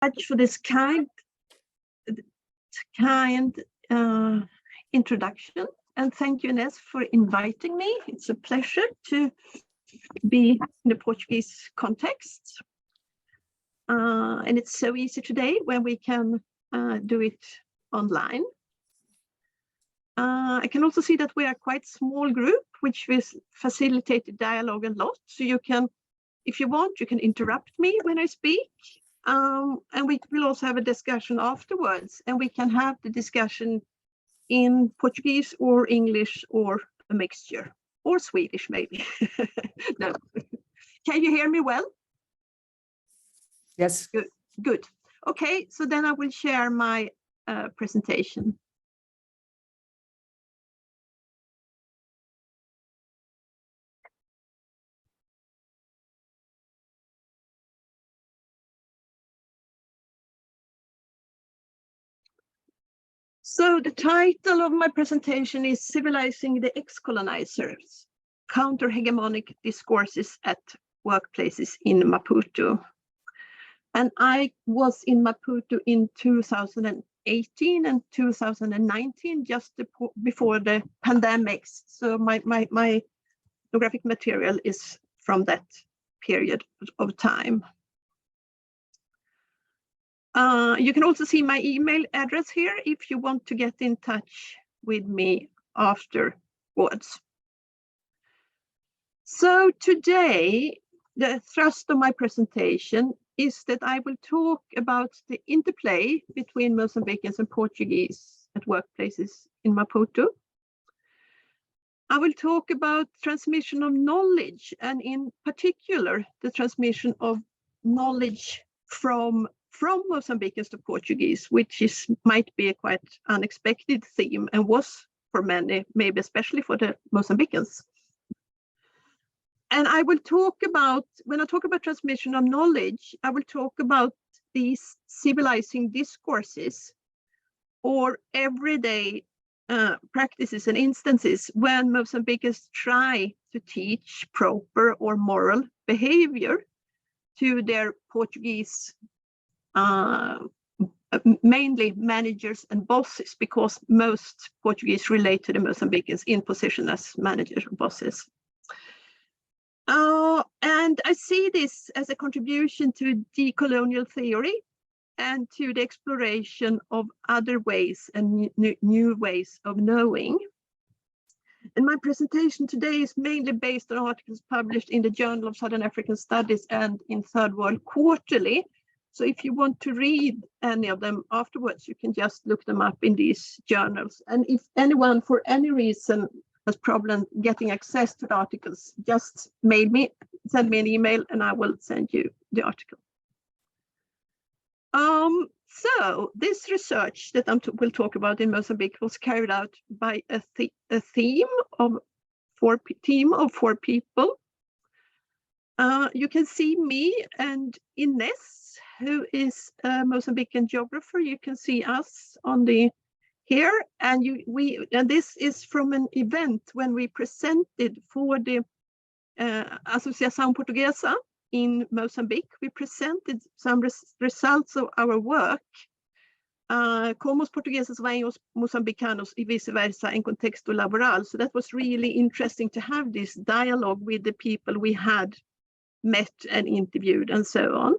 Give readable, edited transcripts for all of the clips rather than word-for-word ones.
Much for this kind introduction, and thank you, Ines, for inviting me. It's a pleasure to be in the Portuguese context, and it's so easy today when we can do it online. I can also see that we are quite a small group, which will facilitate the dialogue a lot. So you can, if you want, you can interrupt me when I speak. And we will also have a discussion afterwards, and we can have the discussion in Portuguese or English or a mixture, or Swedish maybe. No. Can you hear me well? Yes. Good. Good. Okay, so then I will share my presentation. So the title of my presentation is Civilizing the Ex-Colonisers, Counter-hegemonic Discourses at Workplaces in Maputo. And I was in Maputo in 2018 and 2019, just before the pandemics. So my ethnographic material is from that period of time. You can also see my email address here if you want to get in touch with me afterwards. So today, the thrust of my presentation is that I will talk about the interplay between Mozambicans and Portuguese at workplaces in Maputo. I will talk about transmission of knowledge, and in particular, the transmission of knowledge from Mozambicans to Portuguese, which might be a quite unexpected theme, and was for many, maybe especially for the Mozambicans. And I will talk about, when I talk about transmission of knowledge, I will talk about these civilizing discourses or everyday practices and instances when Mozambicans try to teach proper or moral behavior to their Portuguese mainly managers and bosses, because most Portuguese relate to the Mozambicans in position as managers or bosses. And I see this as a contribution to decolonial theory and to the exploration of other ways and new ways of knowing. And my presentation today is mainly based on articles published in the Journal of Southern African Studies and in Third World Quarterly. So if you want to read any of them afterwards, you can just look them up in these journals. And if anyone for any reason has problem getting access to the articles, just send me an email and I will send you the article. So this research that I will talk about in Mozambique was carried out by a team of four people. You can see me and Ines, who is a Mozambican geographer. You can see us on the here, and this is from an event when we presented for the Associação Portuguesa in Mozambique. We presented some results of our work, como os portugueses veem os moçambicanos e vice-versa em contexto laboral. So that was really interesting to have this dialogue with the people we had met and interviewed and so on.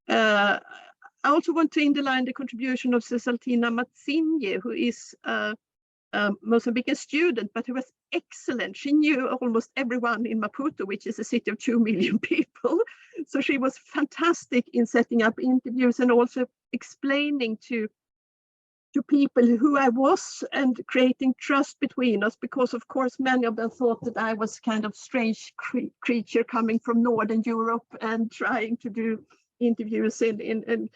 I also want to underline the contribution of Cesaltina Matsinje, who is a Mozambican student, but who was excellent. She knew almost everyone in Maputo, which is a city of 2 million people. So she was fantastic in setting up interviews and also explaining to people who I was and creating trust between us, because of course many of them thought that I was kind of strange creature coming from Northern Europe and trying to do interviews in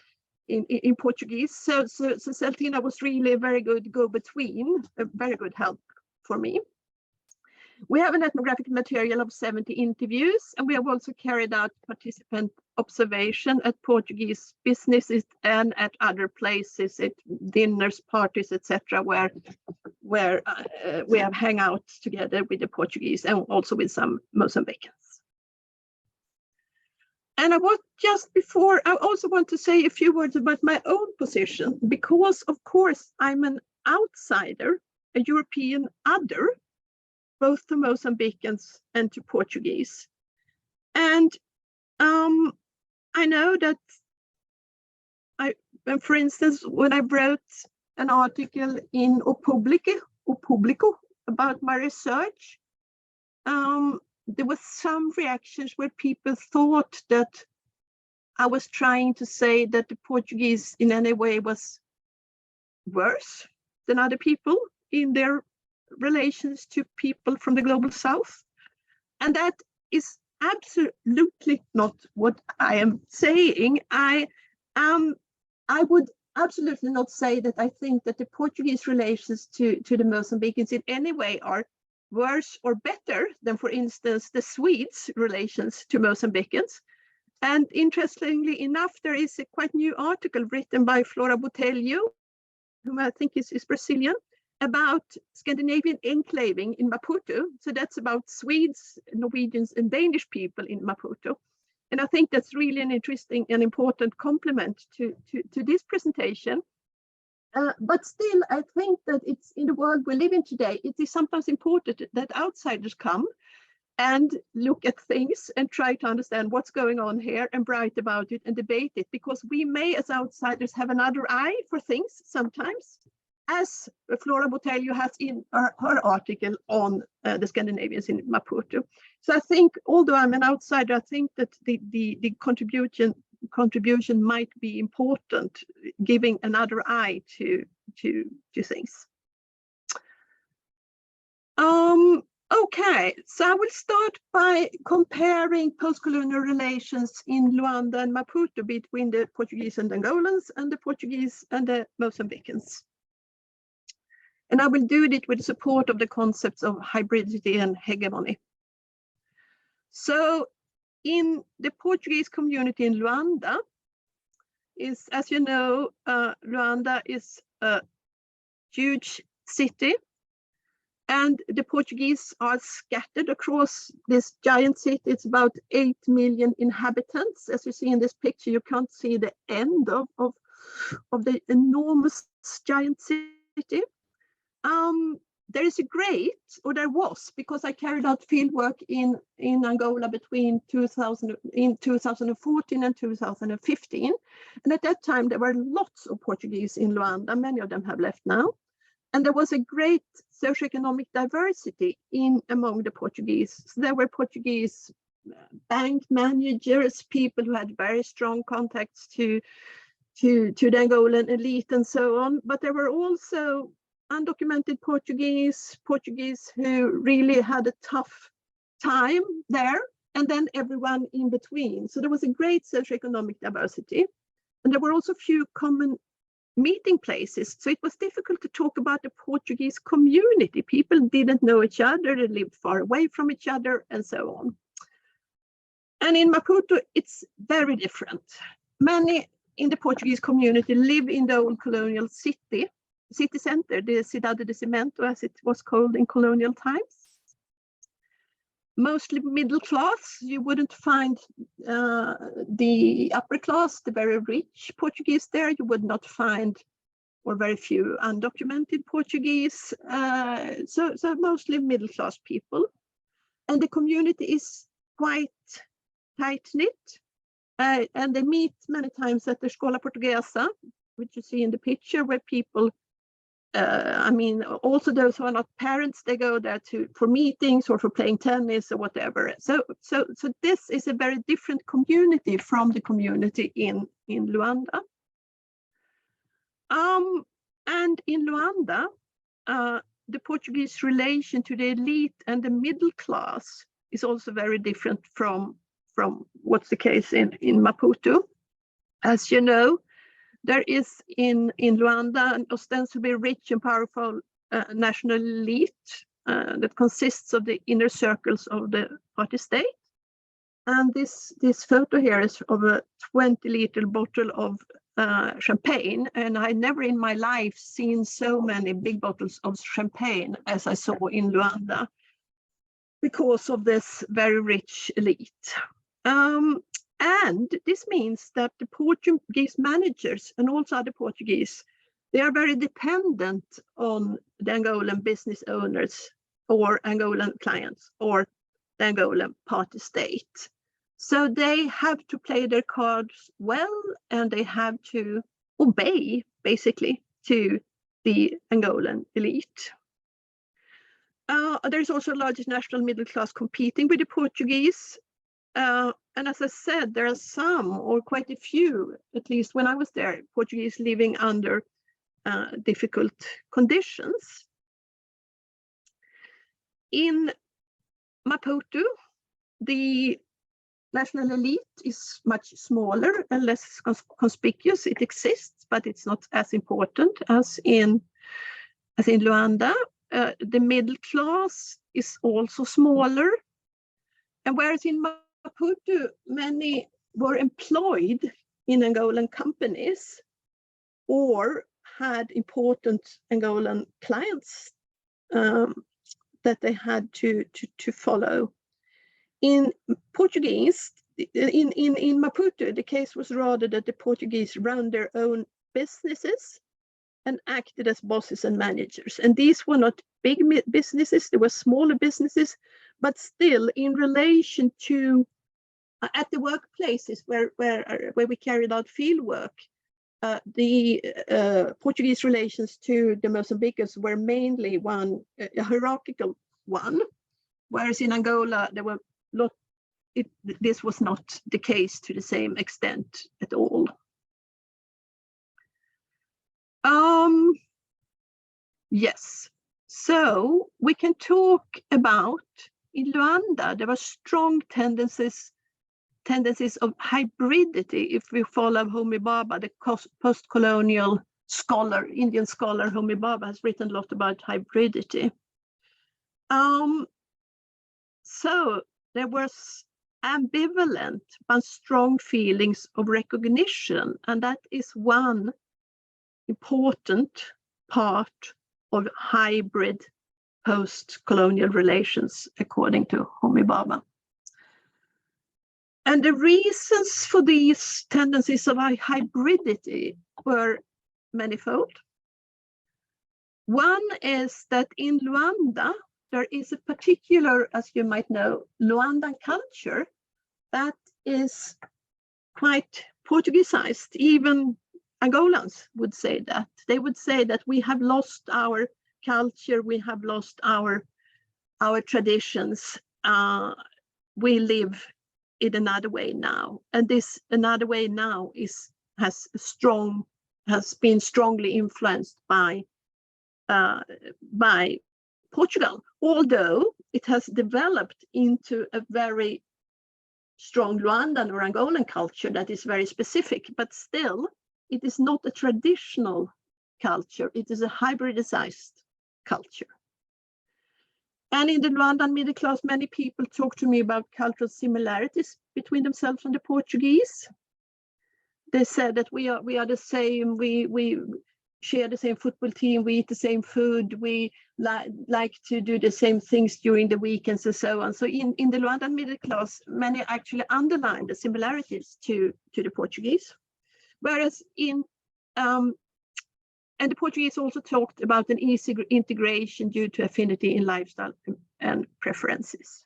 Portuguese. So Celtina was really a very good go-between, a very good help for me. We have an ethnographic material of 70 interviews, and we have also carried out participant observation at Portuguese businesses and at other places, at dinners, parties, etc., where we have hung out together with the Portuguese and also with some Mozambicans. And I also want to say a few words about my own position, because of course I'm an outsider, a European other, both to Mozambicans and to Portuguese. And I know that for instance, when I wrote an article in O Público about my research, there was some reactions where people thought that I was trying to say that the Portuguese in any way was worse than other people in their relations to people from the global south. And that is absolutely not what I am saying. I would absolutely not say that I think that the Portuguese relations to the Mozambicans in any way are worse or better than, for instance, the Swedes' relations to Mozambicans. And interestingly enough, there is a quite new article written by Flora Botelho, whom I think is Brazilian, about Scandinavian enclaving in Maputo. So that's about Swedes, Norwegians, and Danish people in Maputo. And I think that's really an interesting and important complement to this presentation. But still, I think that it's in the world we live in today, it is sometimes important that outsiders come and look at things and try to understand what's going on here and write about it and debate it, because we may as outsiders have another eye for things sometimes, as Flora Botelho has in her article on the Scandinavians in Maputo. So I think, although I'm an outsider, I think that the contribution might be important, giving another eye to things. Okay, so I will start by comparing post-colonial relations in Luanda and Maputo between the Portuguese and Angolans and the Portuguese and the Mozambicans. And I will do it with the support of the concepts of hybridity and hegemony. So in the Portuguese community in Luanda, as you know, Luanda is a huge city, and the Portuguese are scattered across this giant city. It's about 8 million inhabitants. As you see in this picture, you can't see the end of the enormous giant city. There is there was, because I carried out fieldwork in Angola between 2014 and 2015. And at that time, there were lots of Portuguese in Luanda. Many of them have left now. And there was a great socioeconomic diversity among the Portuguese. So there were Portuguese bank managers, people who had very strong contacts to the Angolan elite and so on. But there were also undocumented Portuguese who really had a tough time there, and then everyone in between. So there was a great socioeconomic diversity. And there were also few common meeting places. So it was difficult to talk about the Portuguese community. People didn't know each other, they lived far away from each other, and so on. And in Maputo, it's very different. Many in the Portuguese community live in the old colonial city center, the Cidade de Cimento, as it was called in colonial times. Mostly middle class. You wouldn't find the upper class, the very rich Portuguese there. You would not find, or very few, undocumented Portuguese. So mostly middle class people. And the community is quite tight-knit. And they meet many times at the Escola Portuguesa, which you see in the picture, where people also those who are not parents, they go there for meetings or for playing tennis or whatever. So this is a very different community from the community in Luanda. And in Luanda, the Portuguese relation to the elite and the middle class is also very different from what's the case in Maputo. As you know, there is in Luanda an ostensibly rich and powerful national elite that consists of the inner circles of the party state. And this photo here is of a 20-liter bottle of champagne. And I never in my life seen so many big bottles of champagne as I saw in Luanda, because of this very rich elite. And this means that the Portuguese managers and also other Portuguese, they are very dependent on the Angolan business owners or Angolan clients or the Angolan party state. So they have to play their cards well, and they have to obey, basically, to the Angolan elite. There's also a large national middle class competing with the Portuguese. And as I said, there are some, or quite a few, at least when I was there, Portuguese living under difficult conditions. In Maputo, the national elite is much smaller and less conspicuous. It exists, but it's not as important as in Luanda. The middle class is also smaller. And whereas in Maputo, many were employed in Angolan companies or had important Angolan clients that they had to follow. In Portuguese, in Maputo, the case was rather that the Portuguese ran their own businesses and acted as bosses and managers. And these were not big businesses, they were smaller businesses, but still in relation to at the workplaces where we carried out field work, the Portuguese relations to the Mozambicans were mainly a hierarchical one, whereas in Angola there were this was not the case to the same extent at all. Yes, so we can talk about in Luanda there were strong tendencies of hybridity if we follow Homi Bhabha, the post-colonial scholar, Indian scholar Homi Bhabha has written a lot about hybridity. So there was ambivalent but strong feelings of recognition, and that is one important part of hybrid post-colonial relations, according to Homi Bhabha. And the reasons for these tendencies of hybridity were manifold. One is that in Luanda, there is a particular, as you might know, Luandan culture that is quite Portuguesized. Even Angolans would say that. They would say that we have lost our culture, we have lost our traditions. We live in another way now, and this another way now has been strongly influenced by Portugal, although it has developed into a very strong Luandan or Angolan culture that is very specific, but still it is not a traditional culture, it is a hybridized culture. And in the Luandan middle class, many people talk to me about cultural similarities between themselves and the Portuguese. They said that we are the same, we share the same football team, we eat the same food, we like to do the same things during the weekends and so on. So in the Luandan middle class, many actually underline the similarities to the Portuguese. Whereas and the Portuguese also talked about an easy integration due to affinity in lifestyle and preferences.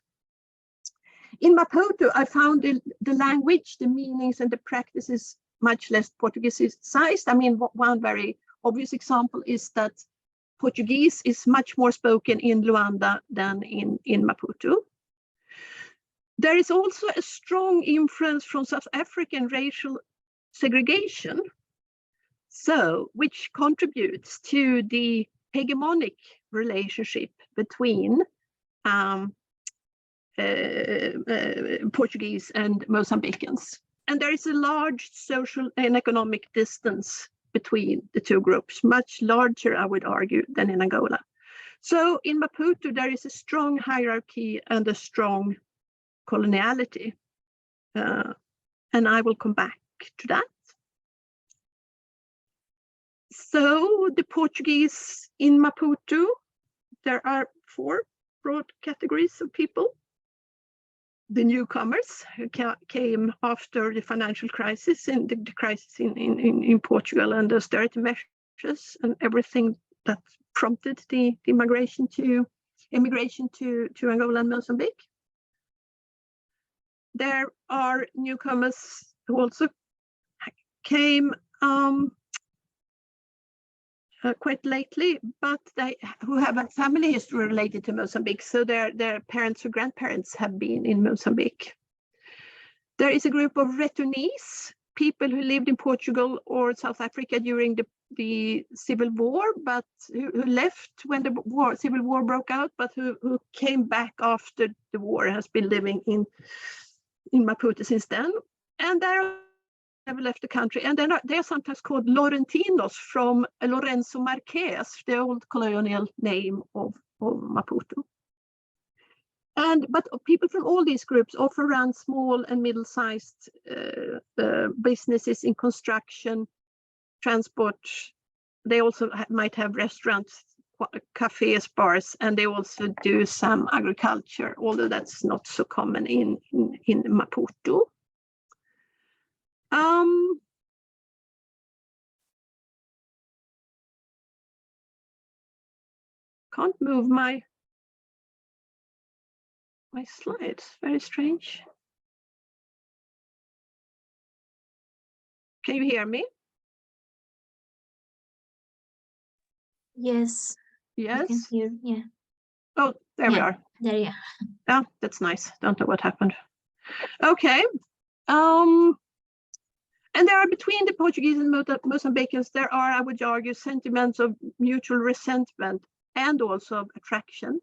In Maputo, I found the language, the meanings and the practices much less Portuguesized. I mean, one very obvious example is that Portuguese is much more spoken in Luanda than in Maputo. There is also a strong influence from South African racial segregation, which contributes to the hegemonic relationship between Portuguese and Mozambicans. And there is a large social and economic distance between the two groups, much larger, I would argue, than in Angola. So in Maputo, there is a strong hierarchy and a strong coloniality. And I will come back to that. So the Portuguese in Maputo, there are 4 broad categories of people. the newcomers who came after the financial crisis and the crisis in Portugal and the austerity measures and everything that prompted the immigration to Angola and Mozambique. There are newcomers who also came quite lately, but who have a family history related to Mozambique. So their parents or grandparents have been in Mozambique. There is a group of returnees, people who lived in Portugal or South Africa during the civil war, but who left when the civil war broke out, but who came back after the war, has been living in Maputo since then. And they have left the country, and they are sometimes called Laurentinos from Lorenzo Marquez, the old colonial name of Maputo. But people from all these groups often run small and middle-sized businesses in construction, transport. They also might have restaurants, cafes, bars, and they also do some agriculture, although that's not so common in Maputo. Can't move my slides, very strange. Can you hear me? Yes. Yes. I can hear, yeah. Oh, there we are. There you are. Yeah, that's nice. Don't know what happened. Okay. And there are, between the Portuguese and Mozambicans, there are, I would argue, sentiments of mutual resentment and also of attraction.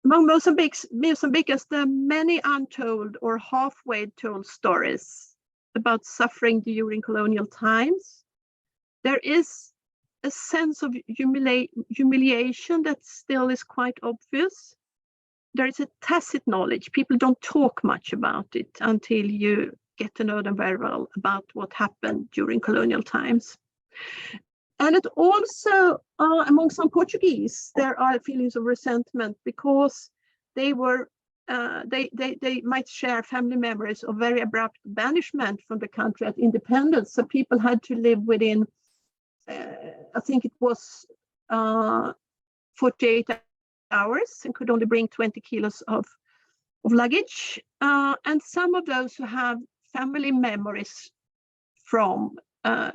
Among Mozambicans, there are many untold or halfway told stories about suffering during colonial times. There is a sense of humiliation that still is quite obvious. There is a tacit knowledge. People don't talk much about it until you get to know them very well about what happened during colonial times. And it also, among some Portuguese, there are feelings of resentment because they were, they might share family memories of very abrupt banishment from the country at independence. So people had to live within, I think it was 48 hours and could only bring 20 kilos of luggage. And some of those who have family memories from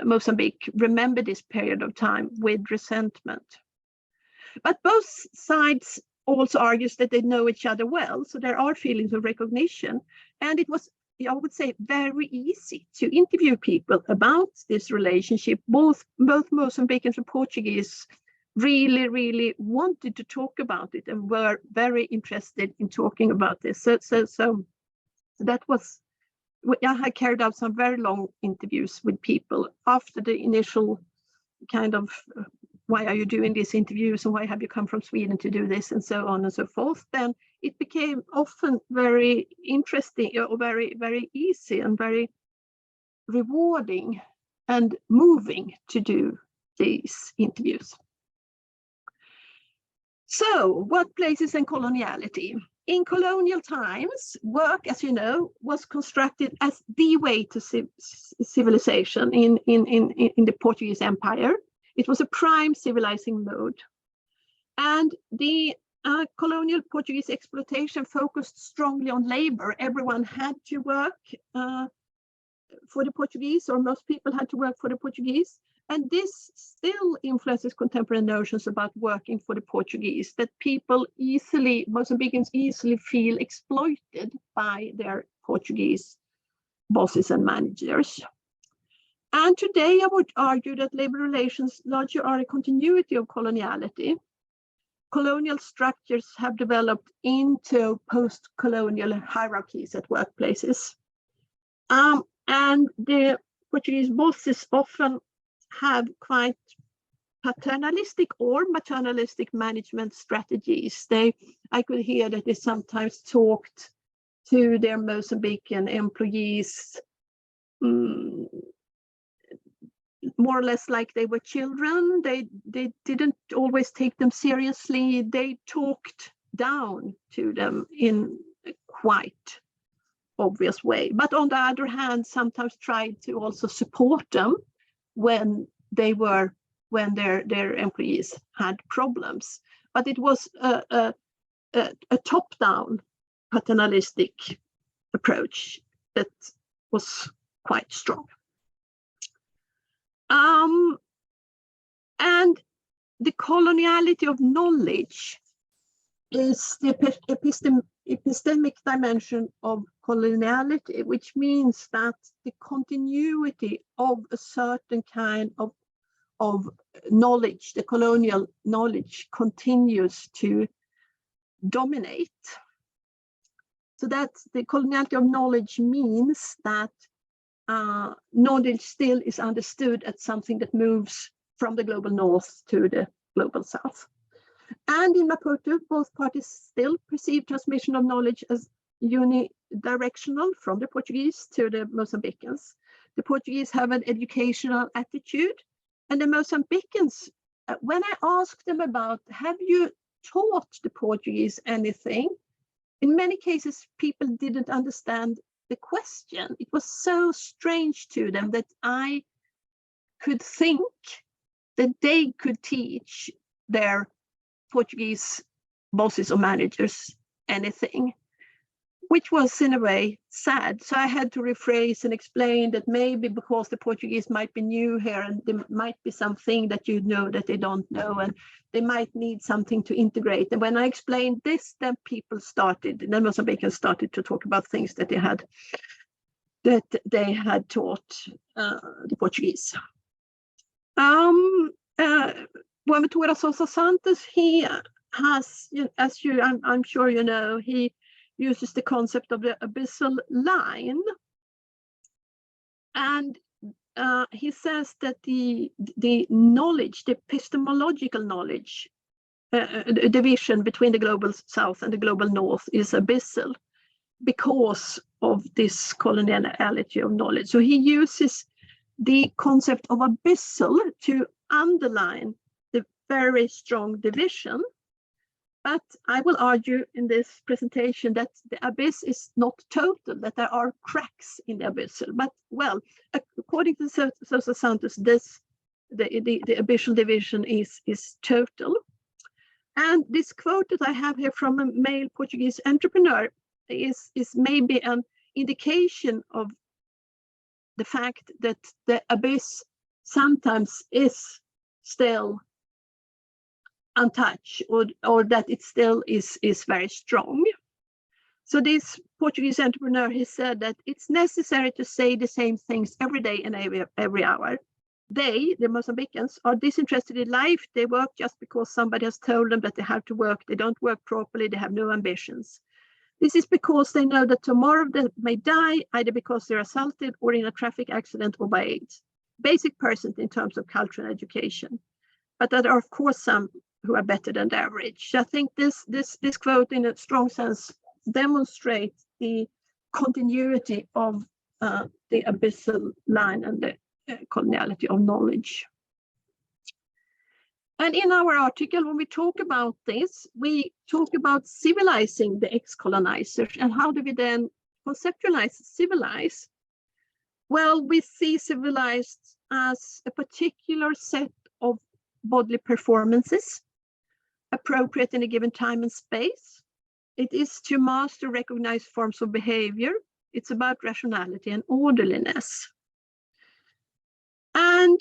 Mozambique remember this period of time with resentment. But both sides also argues that they know each other well, so there are feelings of recognition. And it was, I would say, very easy to interview people about this relationship. Both Mozambicans and Portuguese really wanted to talk about it and were very interested in talking about this. So that was, I carried out some very long interviews with people after the initial kind of, why are you doing these interviews and why have you come from Sweden to do this and so on and so forth. Then it became often very interesting or very easy and very rewarding and moving to do these interviews. So, workplaces and coloniality. In colonial times, work, as you know, was constructed as the way to civilization in the Portuguese Empire. It was a prime civilizing mode. And the colonial Portuguese exploitation focused strongly on labor. Everyone had to work for the Portuguese, or most people had to work for the Portuguese. And this still influences contemporary notions about working for the Portuguese, that people easily, Mozambicans easily feel exploited by their Portuguese bosses and managers. And today I would argue that labor relations largely are a continuity of coloniality. Colonial structures have developed into post-colonial hierarchies at workplaces. And the Portuguese bosses often have quite paternalistic or maternalistic management strategies. I could hear that they sometimes talked to their Mozambican employees more or less like they were children. They didn't always take them seriously. They talked down to them in quite obvious way, but on the other hand, sometimes tried to also support them when their employees had problems. But it was a top-down paternalistic approach that was quite strong. And the coloniality of knowledge is the epistemic dimension of coloniality, which means that the continuity of a certain kind of knowledge, the colonial knowledge, continues to dominate. So that the coloniality of knowledge means that knowledge still is understood as something that moves from the global north to the global south. And in Maputo, both parties still perceive transmission of knowledge as unidirectional from the Portuguese to the Mozambicans. The Portuguese have an educational attitude, and the Mozambicans, when I asked them about, have you taught the Portuguese anything? In many cases, people didn't understand the question. It was so strange to them that I could think that they could teach their Portuguese bosses or managers anything, which was in a way sad. So I had to rephrase and explain that maybe because the Portuguese might be new here and there might be something that you know that they don't know, and they might need something to integrate. And when I explained this, then Mozambicans started to talk about things that they had taught the Portuguese. Buenaventura Sousa Santos, he has, as I'm sure you know, he uses the concept of the abyssal line, and he says that the knowledge, the epistemological knowledge, division between the global south and the global north is abyssal because of this coloniality of knowledge. So he uses the concept of abyssal to underline the very strong division. But I will argue in this presentation that the abyss is not total, that there are cracks in the abyssal. But, well, according to Sousa Santos, the abyssal division is total. And this quote that I have here from a male Portuguese entrepreneur is maybe an indication of the fact that the abyss sometimes is still untouched, or that it still is very strong. So this Portuguese entrepreneur, he said that it's necessary to say the same things every day and every hour. They, the Mozambicans, are disinterested in life. They work just because somebody has told them that they have to work. They don't work properly. They have no ambitions. This is because they know that tomorrow they may die, either because they're assaulted or in a traffic accident or by AIDS. Basic person in terms of culture and education. But there are, of course, some who are better than the average. So I think this quote, in a strong sense, demonstrates the continuity of the abyssal line and the coloniality of knowledge. And in our article, when we talk about this, we talk about civilizing the ex-colonisers, and how do we then conceptualize civilize? Well, we see civilized as a particular set of bodily performances appropriate in a given time and space. It is to master recognized forms of behavior. It's about rationality and orderliness. And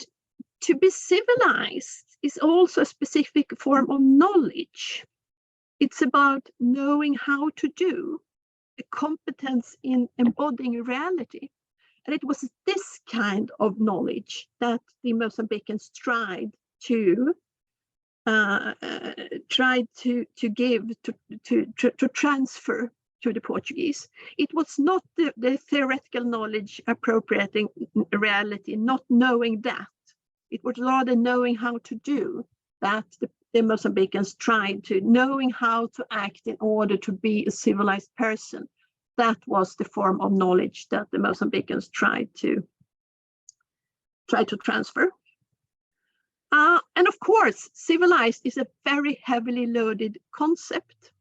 to be civilized is also a specific form of knowledge. It's about knowing how to do, a competence in embodying reality. And it was this kind of knowledge that the Mozambicans tried to transfer to the Portuguese. It was not the theoretical knowledge appropriating reality, not knowing that. It was rather knowing how to do that. The Mozambicans tried to, knowing how to act in order to be a civilized person. That was the form of knowledge that the Mozambicans tried to transfer. And of course, civilized is a very heavily loaded concept.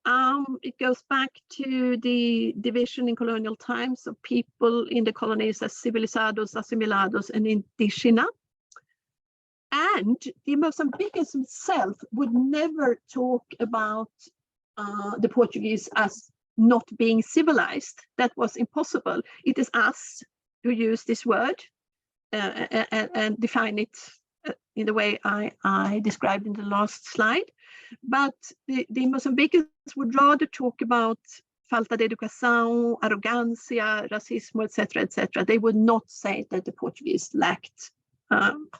It goes back to the division in colonial times of people in the colonies as civilizados, assimilados, and indígena. And the Mozambicans himself would never talk about the Portuguese as not being civilized. That was impossible. It is us who use this word and define it in the way I described in the last slide. But the Mozambicans would rather talk about falta de educação, arrogancia, racismo, etc., etc. They would not say that the Portuguese lacked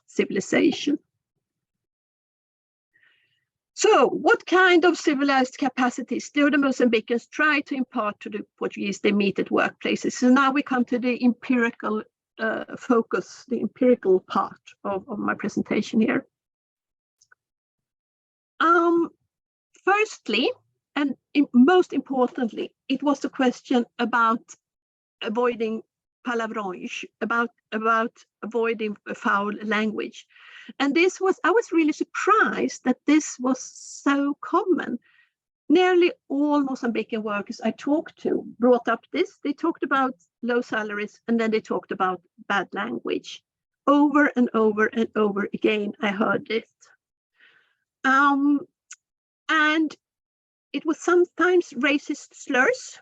civilization. So what kind of civilized capacities do the Mozambicans try to impart to the Portuguese they meet at workplaces? So now we come to the empirical focus, the empirical part of my presentation here. Firstly, and most importantly, it was the question about avoiding palavrões, about avoiding foul language. And this was, I was really surprised that this was so common. Nearly all Mozambican workers I talked to brought up this. They talked about low salaries, and then they talked about bad language. Over and over and over again, I heard this. And it was sometimes racist slurs,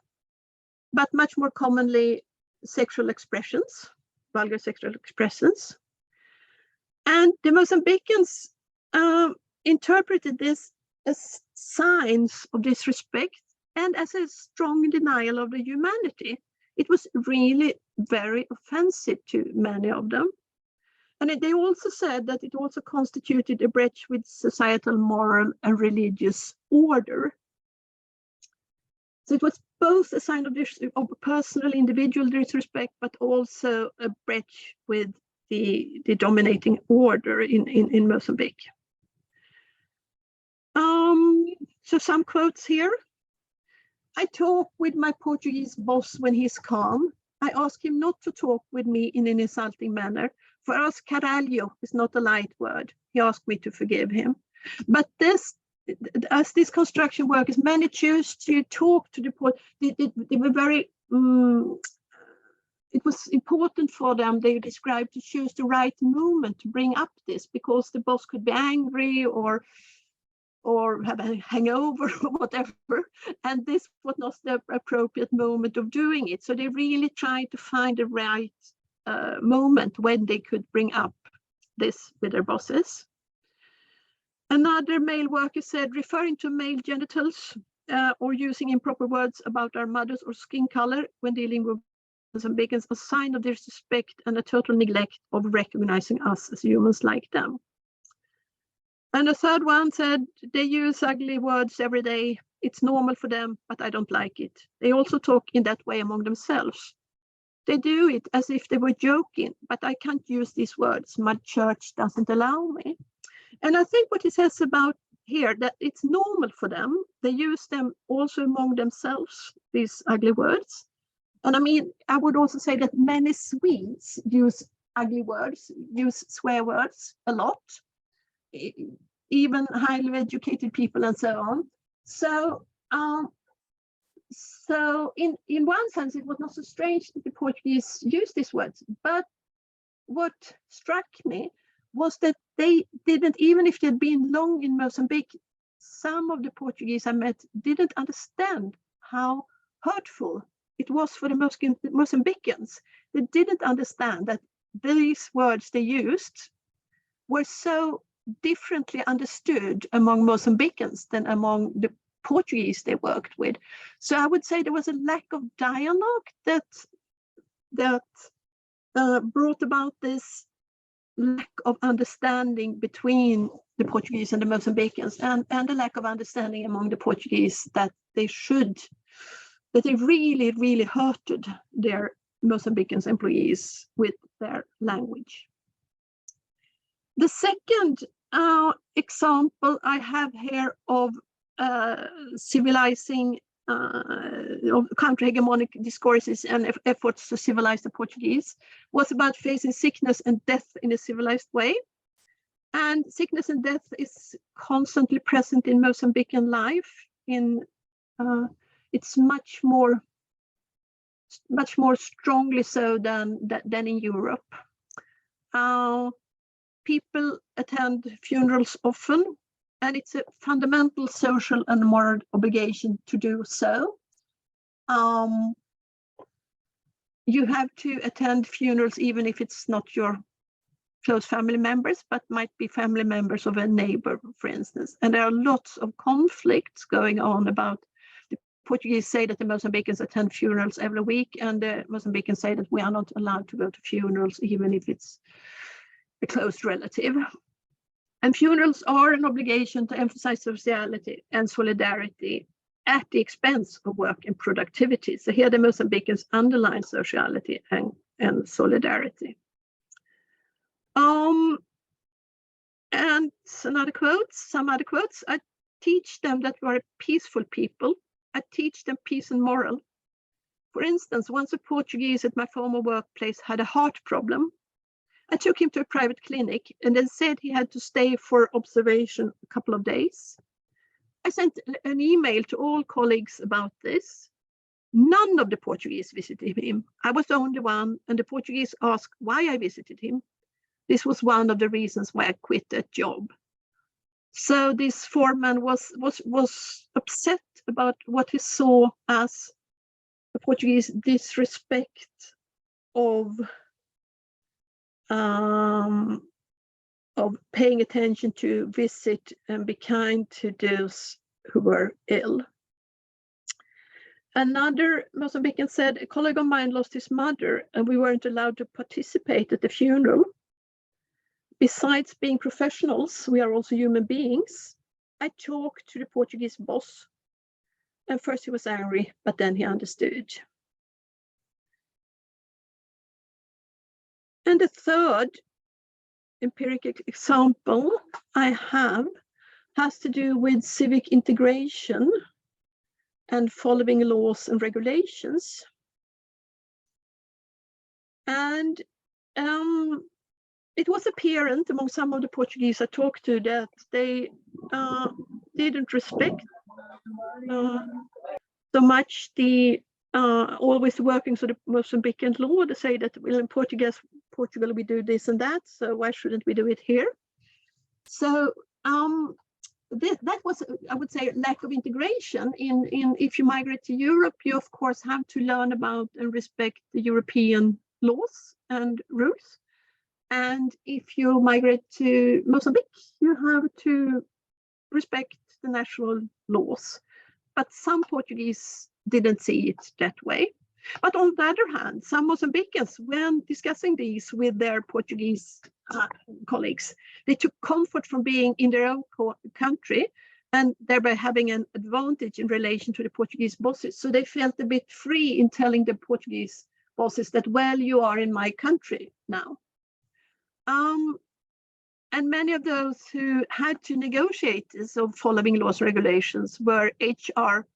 but much more commonly sexual expressions, vulgar sexual expressions. And the Mozambicans interpreted this as signs of disrespect and as a strong denial of the humanity. It was really very offensive to many of them. And they also said that it also constituted a breach with societal moral and religious order. So it was both a sign of personal individual disrespect, but also a breach with the dominating order in Mozambique. So some quotes here. I talk with my Portuguese boss when he's calm. I ask him not to talk with me in an insulting manner. For us, caralho is not a light word. He asked me to forgive him. But this, as these construction workers, many choose to talk to the port. They were very, it was important for them, they described, to choose the right moment to bring up this, because the boss could be angry or have a hangover or whatever, and this was not the appropriate moment of doing it. So they really tried to find the right moment when they could bring up this with their bosses. Another male worker said, referring to male genitals or using improper words about our mothers or skin color when dealing with Mozambicans, a sign of disrespect and a total neglect of recognizing us as humans like them. And a third one said, they use ugly words every day. It's normal for them, but I don't like it. They also talk in that way among themselves. They do it as if they were joking, but I can't use these words. My church doesn't allow me. And I think what it says about here, that it's normal for them. They use them also among themselves, these ugly words. And I mean, I would also say that many Swedes use ugly words, use swear words a lot, even highly educated people and so on. So, in one sense, it was not so strange that the Portuguese used these words. But what struck me was that they didn't, even if they'd been long in Mozambique, some of the Portuguese I met didn't understand how hurtful it was for the Mozambicans. They didn't understand that these words they used were so differently understood among Mozambicans than among the Portuguese they worked with. So I would say there was a lack of dialogue that brought about this lack of understanding between the Portuguese and the Mozambicans, and the lack of understanding among the Portuguese that they really, really hurted their Mozambicans employees with their language. The second example I have here of civilizing, of counter-hegemonic discourses and efforts to civilize the Portuguese was about facing sickness and death in a civilized way. And sickness and death is constantly present in Mozambican life, in It's much more strongly so than in Europe. People attend funerals often, and it's a fundamental social and moral obligation to do so. You have to attend funerals even if it's not your close family members, but might be family members of a neighbor, for instance. And there are lots of conflicts going on about. The Portuguese say that the Mozambicans attend funerals every week, and the Mozambicans say that we are not allowed to go to funerals even if it's a close relative. And funerals are an obligation to emphasize sociality and solidarity at the expense of work and productivity. So here the Mozambicans underline sociality and solidarity. And some other quotes. I teach them that we are a peaceful people. I teach them peace and moral. For instance, once a Portuguese at my former workplace had a heart problem. I took him to a private clinic and then said he had to stay for observation a couple of days. I sent an email to all colleagues about this. None of the Portuguese visited him. I was the only one, and the Portuguese asked why I visited him. This was one of the reasons why I quit that job. So this foreman was upset about what he saw as the Portuguese disrespect of paying attention to visit and be kind to those who were ill. Another Mozambican said, a colleague of mine lost his mother and we weren't allowed to participate at the funeral. Besides being professionals, we are also human beings. I talked to the Portuguese boss, and first he was angry, but then he understood. And the third empirical example I have has to do with civic integration and following laws and regulations. And it was apparent among some of the Portuguese I talked to that they didn't respect so much the always working so the Mozambican law to say that, well, in Portugal we do this and that, so why shouldn't we do it here? So that was, I would say, lack of integration. In if you migrate to Europe, you of course have to learn about and respect the European laws and rules. And if you migrate to Mozambique, you have to respect the national laws. But some Portuguese didn't see it that way. But on the other hand, some Mozambicans, when discussing these with their Portuguese colleagues, they took comfort from being in their own country and thereby having an advantage in relation to the Portuguese bosses. So they felt a bit free in telling the Portuguese bosses that, well, you are in my country now. And many of those who had to negotiate this of following laws and regulations were HR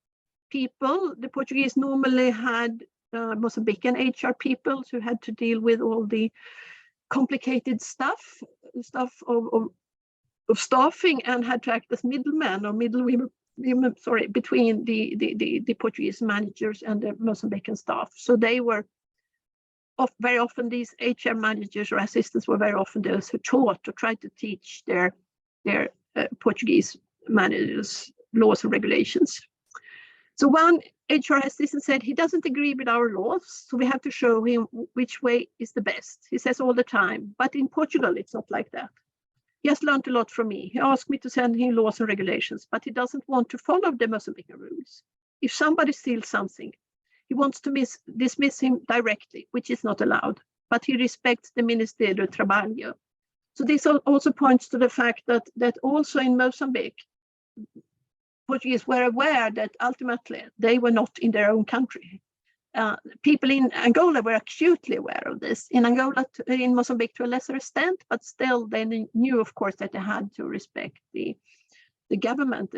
people. The Portuguese normally had Mozambican HR people who had to deal with all the complicated stuff of staffing and had to act as middlemen or middlewomen, between the Portuguese managers and the Mozambican staff. So they were very often, these HR managers or assistants were very often those who taught or tried to teach their Portuguese managers laws and regulations. So one HR assistant said he doesn't agree with our laws, so we have to show him which way is the best. He says all the time, but in Portugal it's not like that. He has learned a lot from me. He asked me to send him laws and regulations, but he doesn't want to follow the Mozambican rules. If somebody steals something, he wants to dismiss him directly, which is not allowed, but he respects the Ministerio do Trabalho. So this also points to the fact that also in Mozambique, Portuguese were aware that ultimately they were not in their own country. People in Angola were acutely aware of this. In Angola, in Mozambique to a lesser extent, but still they knew, of course, that they had to respect the government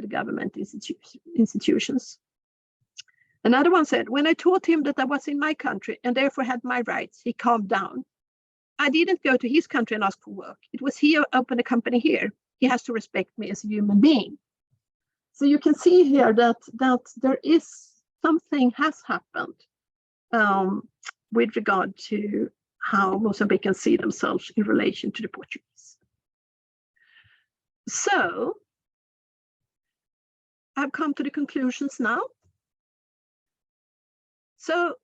institutions. Another one said, when I taught him that I was in my country and therefore had my rights, he calmed down. I didn't go to his country and ask for work. It was he who opened a company here. He has to respect me as a human being. So you can see here that there is something has happened with regard to how Mozambicans see themselves in relation to the Portuguese. So I've come to the conclusions now. So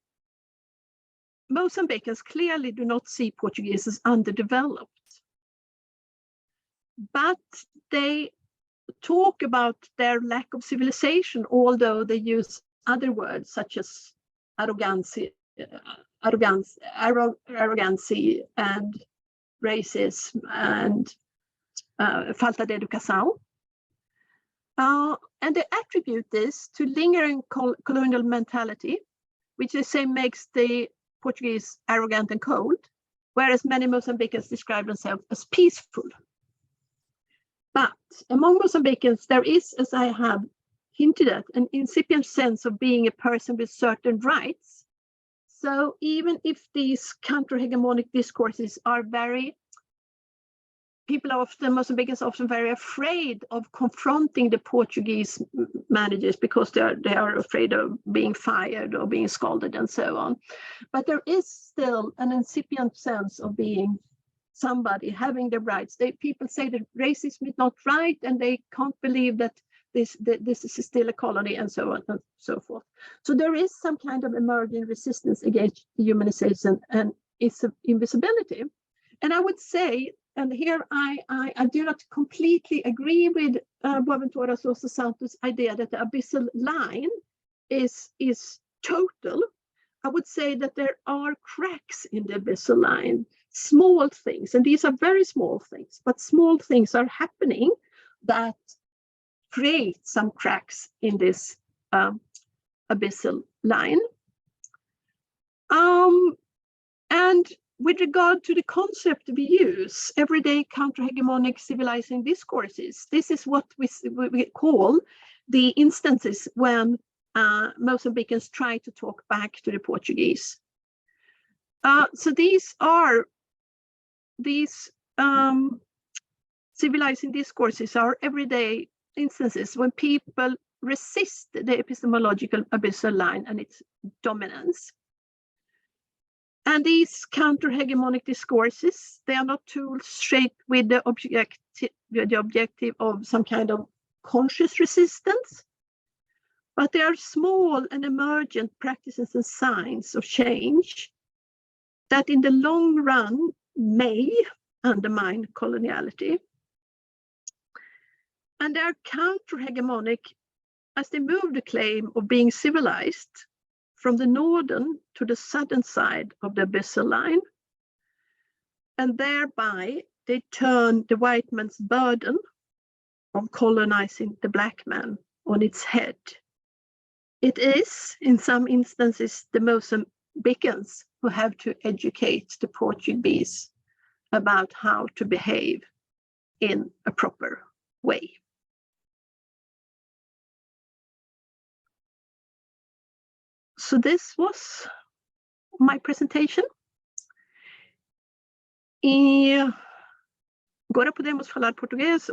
Mozambicans clearly do not see Portuguese as underdeveloped, but they talk about their lack of civilization, although they use other words such as arrogancy and racism and falta de educação. And they attribute this to lingering colonial mentality, which they say makes the Portuguese arrogant and cold, whereas many Mozambicans describe themselves as peaceful. But among Mozambicans, there is, as I have hinted at, an incipient sense of being a person with certain rights. So even if these counter-hegemonic discourses are Mozambicans are often very afraid of confronting the Portuguese managers because they are afraid of being fired or being scolded and so on. But there is still an incipient sense of being somebody, having the rights. People say that racism is not right and they can't believe that this is still a colony and so on and so forth. So there is some kind of emerging resistance against humanization and its invisibility. And I would say, and here I do not completely agree with Boaventura Sousa Santos' idea that the abyssal line is total. I would say that there are cracks in the abyssal line, small things, and these are very small things, but small things are happening that create some cracks in this abyssal line. And with regard to the concept we use, everyday counter-hegemonic civilizing discourses, this is what we call the instances when Mozambicans try to talk back to the Portuguese. So these civilizing discourses are everyday instances when people resist the epistemological abyssal line and its dominance. And these counter-hegemonic discourses, they are not tools shaped with the objective of some kind of conscious resistance, but they are small and emergent practices and signs of change that in the long run may undermine coloniality. And they are counter-hegemonic as they move the claim of being civilized from the northern to the southern side of the abyssal line, and thereby they turn the white man's burden of colonizing the black man on its head. It is, in some instances, the Mozambicans who have to educate the Portuguese about how to behave in a proper way. So this was my presentation. Agora podemos falar português.